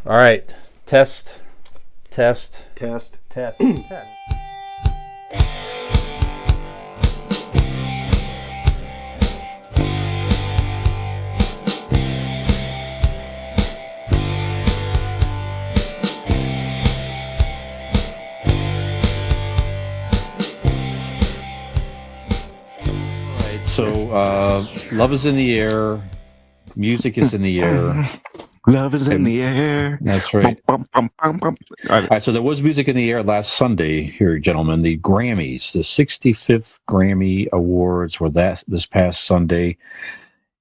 All right. Test, test, Test. test, test. So, love is in the air. Music is in the air. Love is in the air. That's right. Bum, bum, bum, bum, bum. All right, so there was music in the air last Sunday here, gentlemen. The Grammys, the 65th Grammy Awards were this past Sunday.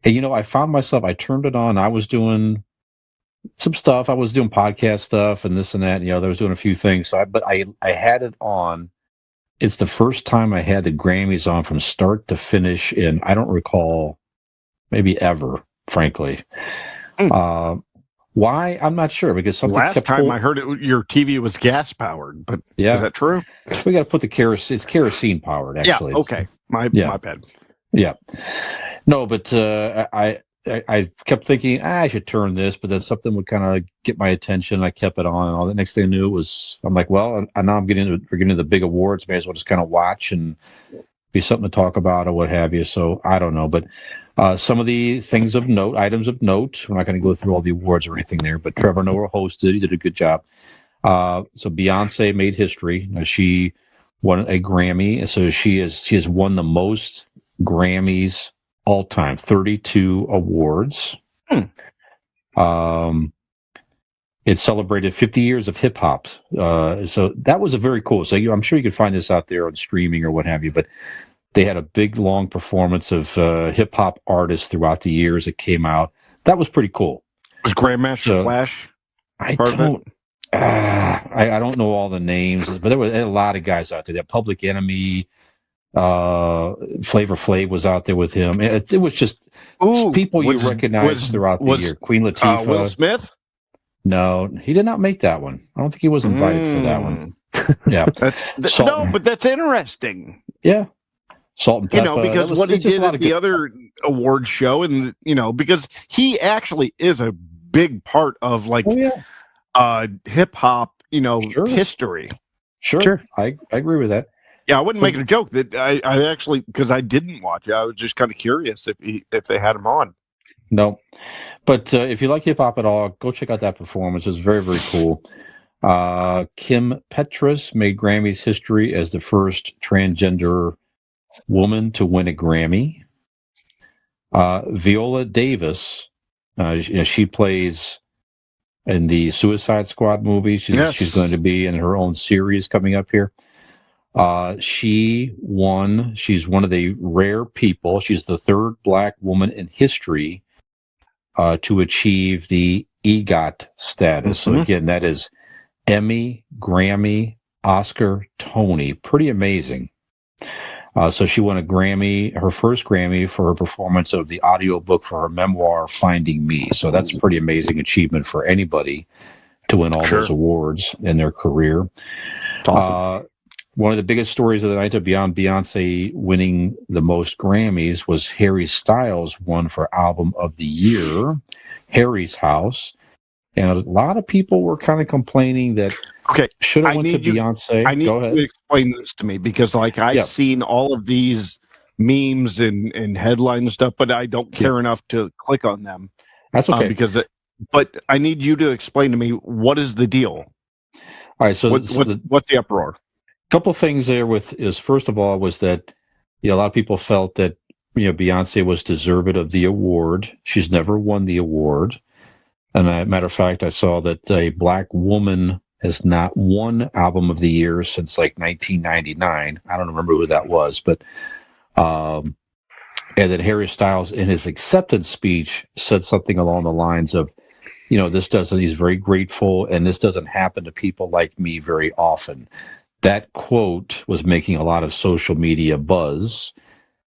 And, I found myself, I turned it on. I was doing some stuff. I was doing podcast stuff and this and that. I was doing a few things. But I had it on. It's the first time I had the Grammys on from start to finish, and I don't recall maybe ever, frankly. Why? I'm not sure, because something last time I heard it, your TV was gas powered, but yeah. Is that true? We got to put the kerosene. It's kerosene powered, actually. Yeah. Okay. My bad. Yeah. No, but I kept thinking I should turn this, but then something would kind of get my attention. I kept it on, and all the next thing I knew I'm like, well, now we're getting into the big awards. May as well just kind of watch and be something to talk about or what have you. So I don't know, but some of the items of note. We're not going to go through all the awards or anything there, but Trevor Noah hosted. He did a good job. So Beyonce made history. She won a Grammy, so she has won the most Grammys all time, 32 awards. It celebrated 50 years of hip hop. So that was a very cool. So I'm sure you could find this out there on streaming or what have you, but they had a big, long performance of hip hop artists throughout the years that came out. That was pretty cool. Was Grandmaster Flash? I don't know all the names, but there were a lot of guys out there. That Public Enemy, Flavor Flav was out there with him. It was just people you recognize throughout the year. Queen Latifah. Will Smith? No, he did not make that one. I don't think he was invited for that one. Yeah, but that's interesting. Yeah, Salt and Pepper. Because what he did at the other award show, and because he actually is a big part of hip hop, history. Sure. I agree with that. Yeah, I wasn't making a joke. That I actually, because I didn't watch it, I was just kind of curious if they had him on. No, but if you like hip hop at all, go check out that performance. It's very, very cool. Kim Petras made Grammys history as the first transgender woman to win a Grammy. Viola Davis, she plays in the Suicide Squad movie. She's going to be in her own series coming up here. She won. She's one of the rare people. She's the third Black woman in history to achieve the EGOT status. So again, that is Emmy, Grammy, Oscar, Tony. Pretty amazing. So she won a Grammy, her first Grammy, for her performance of the audiobook for her memoir, Finding Me. So that's a pretty amazing achievement for anybody to win all those awards in their career. Awesome. One of the biggest stories of the night, beyond Beyonce winning the most Grammys, was Harry Styles won for Album of the Year, Harry's House. And a lot of people were kind of complaining that should have went to Beyonce. I need you to explain this to me, because I've seen all of these memes and headlines and stuff, but I don't care enough to click on them. That's okay. But I need you to explain to me, what is the deal? All right. So what's the uproar? Couple things there first of all was that a lot of people felt that Beyonce was deserved of the award. She's never won the award, and matter of fact, I saw that a Black woman has not won Album of the Year since 1999. I don't remember who that was, but and that Harry Styles in his acceptance speech said something along the lines of, he's very grateful, and this doesn't happen to people like me very often. That quote was making a lot of social media buzz.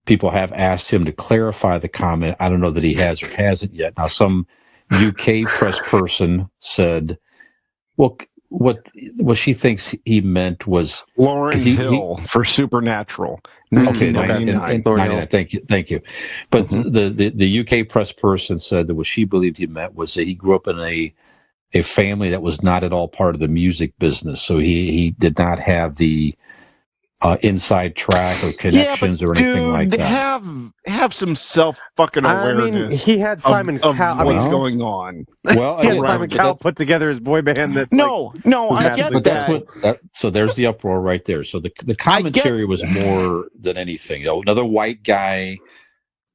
People have asked him to clarify the comment. I don't know that he has or hasn't yet. Now, some UK press person said, well, what she thinks he meant was Lauryn Hill for Supernatural, 1999. Thank you. But the UK press person said that what she believed he meant was that he grew up in a a family that was not at all part of the music business, so he did not have the inside track or connections or anything like that. Have some self fucking awareness. I mean, he had Simon Cowell. What's going on? Well, he had Simon Cowell put together his boy band. That I get but that. So there's the uproar right there. So the commentary was more than anything. Another white guy,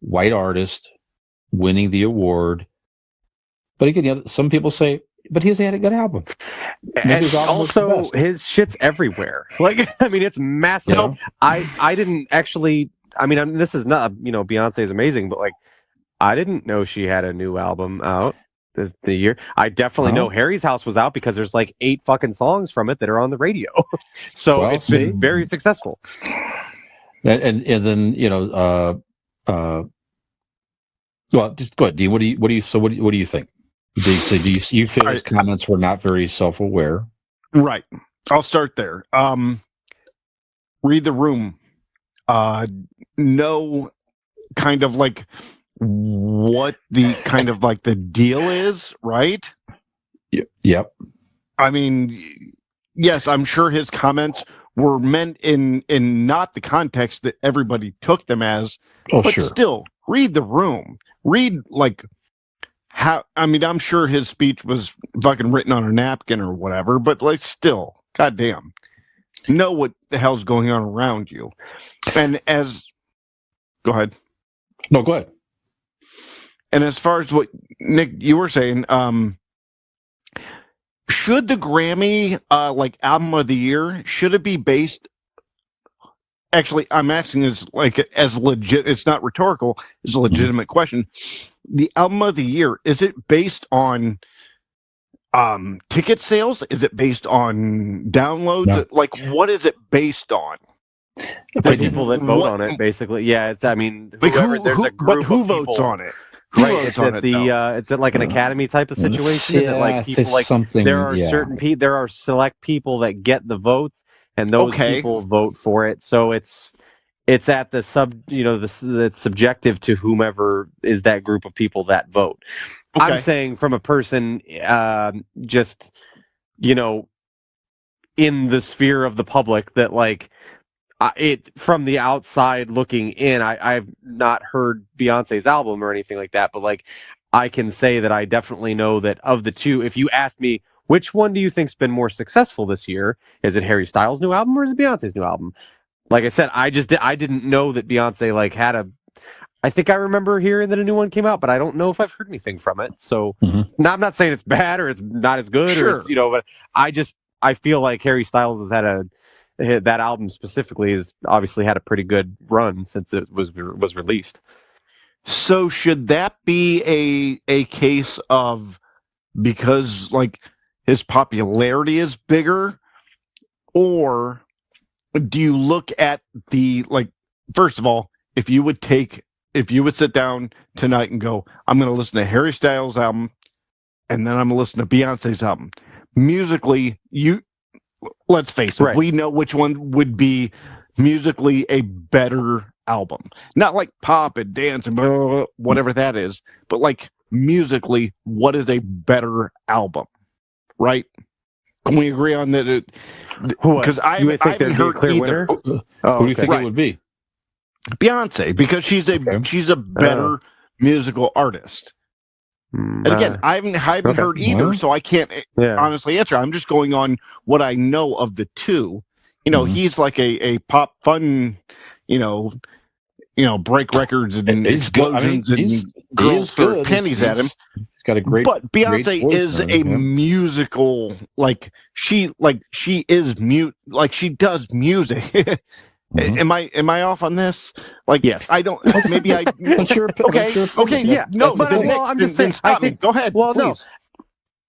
white artist, winning the award. But again, some people say, but he's had a good album. And also, his shit's everywhere. Like, I mean, it's massive. Yeah. I didn't actually. I mean, this is not. Beyonce is amazing, but like, I didn't know she had a new album out the year. I definitely know Harry's House was out because there's like 8 fucking songs from it that are on the radio. So it's been very successful. And then well, just go ahead, Dean. What do you think? Do you feel his comments were not very self-aware? Right. I'll start there. Read the room. Know kind of like what the kind of like the deal is, right? Yep. I mean, yes, I'm sure his comments were meant in not the context that everybody took them as. Oh, but sure. Still, read the room. Read like how. I mean, I'm sure his speech was fucking written on a napkin or whatever, but like, still, goddamn, know what the hell's going on around you. And go ahead. No, go ahead. And as far as what Nick you were saying, should the Grammy like album of the year, should it be based? Actually, I'm asking this like as legit. It's not rhetorical. It's a legitimate question. The album of the year, is it based on ticket sales? Is it based on downloads? No. Like, what is it based on? The people that vote on it, basically. Yeah, I mean, whoever, there's a group but who of votes people, on it? Right, it's at it's at like an academy type of situation. Yeah, like people like there are certain there are select people that get the votes, and those people vote for it. So it's at the it's subjective to whomever is that group of people that vote. Okay. I'm saying from a person, just in the sphere of the public that like. From the outside looking in, I've not heard Beyonce's album or anything like that, but like I can say that I definitely know that of the two, if you asked me which one do you think's been more successful this year, is it Harry Styles' new album or is it Beyonce's new album? Like I said, I didn't know that Beyonce like had a. I think I remember hearing that a new one came out, but I don't know if I've heard anything from it. So I'm not saying it's bad or it's not as good or it's, but I feel like Harry Styles has had that album specifically has obviously had a pretty good run since it was released. So should that be a case of because like his popularity is bigger, or do you look at the like first of all, if you would sit down tonight and go, I'm going to listen to Harry Styles' album and then I'm going to listen to Beyonce's album. Musically, let's face it, we know which one would be musically a better album. Not like pop and dance and blah, blah, blah, whatever that is, but like musically, what is a better album? Right? Can we agree on that? Because I haven't heard either. Who do you think it would be? Beyonce, because she's a better musical artist. And again, I haven't heard either, so I can't honestly answer. I'm just going on what I know of the two. He's like a pop fun, break records and explosions and girls throw pennies at him. He's got a great. But Beyonce is a musical, like she is mute, like she does music. Am I off on this? Like, yes. I don't. Maybe I. Okay. Yeah. No. But I'm just saying. I think. Go ahead. Well, please. No.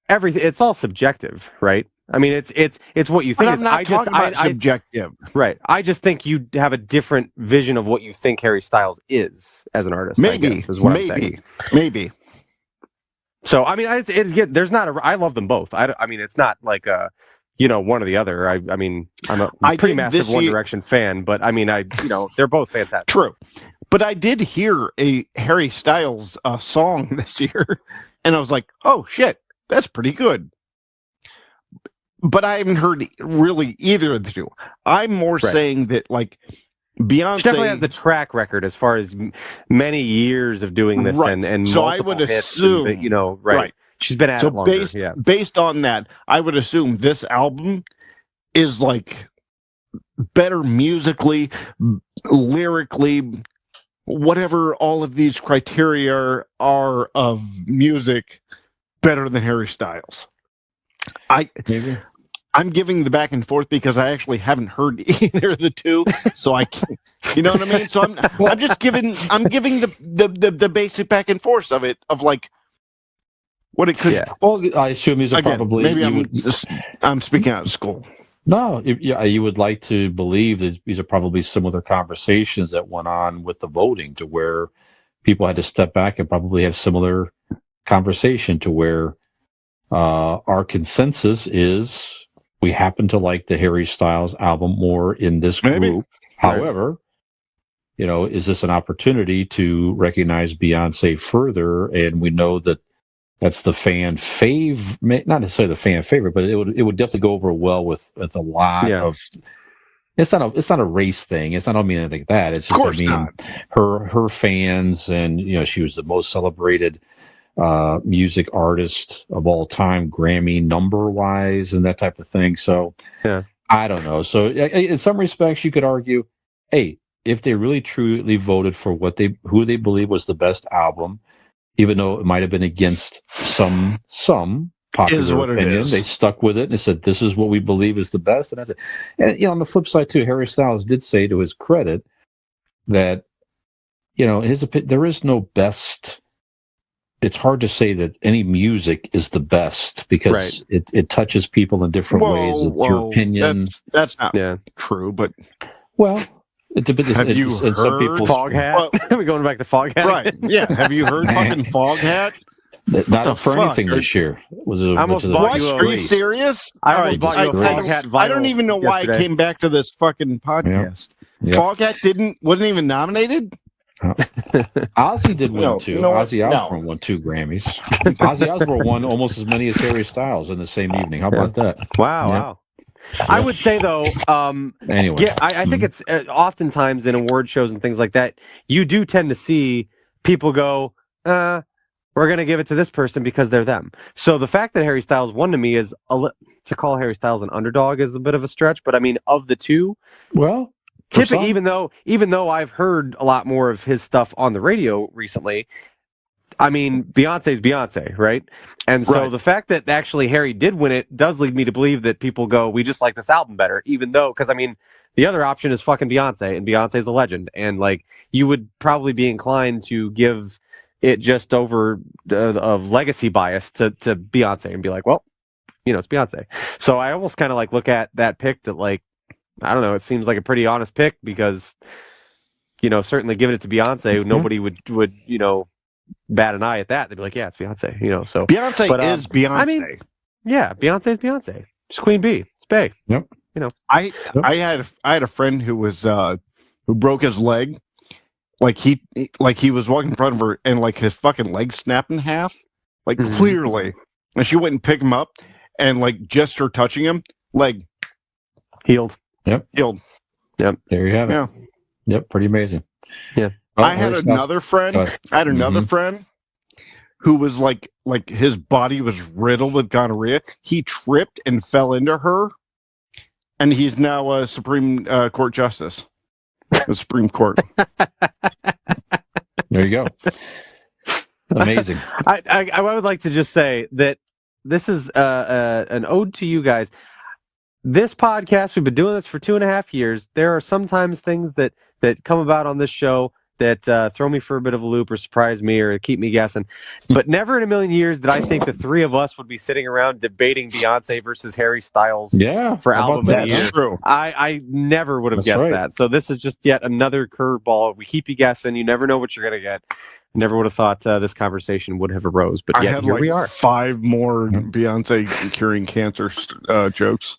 Everything. It's all subjective, right? I mean, it's what you think. But I'm not talking about subjective. Right. I just think you have a different vision of what you think Harry Styles is as an artist. Maybe. I'm saying. Maybe. So I mean, there's not a. I love them both. I mean, it's not like a. One or the other. I mean, I'm a pretty massive One Direction fan, but I mean, they're both fantastic. True. But I did hear a Harry Styles song this year, and I was like, oh, shit, That's pretty good. But I haven't heard really either of the two. I'm more saying that, like, Beyonce... She definitely has the track record as far as many years of doing this and so multiple I would hits. assume... And, you know, right. She's been at it longer. Based on that, I would assume this album is, like, better musically, lyrically, whatever all of these criteria are of music, better than Harry Styles. I'm giving the back and forth because I actually haven't heard either of the two, so I can't. You know what I mean? So I'm just giving the basic back and forth of it, of like what it could. Yeah. Well, I assume these are probably maybe I'm speaking out of school. No, you would like to believe that these are probably similar conversations that went on with the voting, to where people had to step back and probably have similar conversation, to where our consensus is we happen to like the Harry Styles album more in this group. However, you know, is this an opportunity to recognize Beyonce further? And we know that that's the fan not necessarily the fan favorite, but it would definitely go over well with a lot of. It's not a race thing. I don't mean anything like that. It's just her fans, and you know, she was the most celebrated music artist of all time, Grammy number wise, and that type of thing. So I don't know. So in some respects, you could argue, hey, if they really truly voted for who they believe was the best album, even though it might have been against some popular opinion, they stuck with it and they said, this is what we believe is the best. And that's it. And you know, on the flip side too, Harry Styles did say, to his credit, that, you know, there is no best. It's hard to say that any music is the best, because it touches people in different ways. It's your opinion. That's not true, but it depends. Have you heard some people's Foghat? We're going back to Foghat, right? Yeah. Have you heard fucking Foghat? Not up for anything this year. Are you serious? I almost bought you a Foghat vinyl. I don't even know why I came back to this fucking podcast. Yep. Foghat wasn't even nominated. Ozzy did win two. Ozzy Osbourne won 2 Grammys. Ozzy Osbourne won almost as many as Harry Styles in the same evening. How about that? Wow. I would say though, anyway, I think it's oftentimes in award shows and things like that, you do tend to see people go, we're going to give it to this person because they're them. So the fact that Harry Styles won, to me, is to call Harry Styles an underdog is a bit of a stretch. But I mean, of the two, typically, even though I've heard a lot more of his stuff on the radio recently, I mean, Beyonce's Beyonce, right? And so the fact that actually Harry did win it does lead me to believe that people go, we just like this album better, even though, because I mean, the other option is fucking Beyonce, and Beyonce's a legend, and like, you would probably be inclined to give it just over a legacy bias to Beyonce and be like, well, you know, it's Beyonce. So I almost kind of like look at that pick to like, I don't know, it seems like a pretty honest pick, because, you know, certainly giving it to Beyonce, nobody would, you know, bat an eye at that. They'd be like, yeah, it's Beyonce, you know. So Beyonce is Beyonce. I mean, Beyonce is Beyonce. She's Queen Bee. It's Bae. Yep. You know, I had a friend who was who broke his leg. Like he was walking in front of her, and like his fucking leg snapped in half, like clearly. And she went and picked him up, and like just her touching him, leg healed. Yep. Healed. Yep. There you have it. Yeah. Yep. Pretty amazing. Yeah. I had another friend. Friend who was like his body was riddled with gonorrhea. He tripped and fell into her, and he's now a Supreme Court justice. The Supreme Court. There you go. Amazing. I would like to just say that this is an ode to you guys. This podcast, we've been doing this for 2.5 years. There are sometimes things that come about on this show that throw me for a bit of a loop or surprise me or keep me guessing. But never in a million years did I think the three of us would be sitting around debating Beyonce versus Harry Styles for album of the year. True. I never would have guessed that. So this is just yet another curveball. We keep you guessing. You never know what you're going to get. Never would have thought this conversation would have arose, but yet here we are. 5 more Beyonce curing cancer jokes.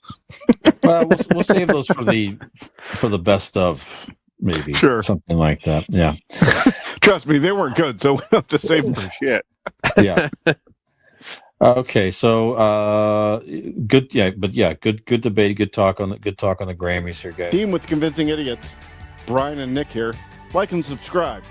We'll save those for the best of, maybe. Sure. Something like that. Yeah. Trust me, they weren't good, so we don't have to save them for shit. Yeah. Okay, so good, good debate, good talk on the Grammys here, guys. Team with Convincing Idiots, Brian and Nick here. Like and subscribe.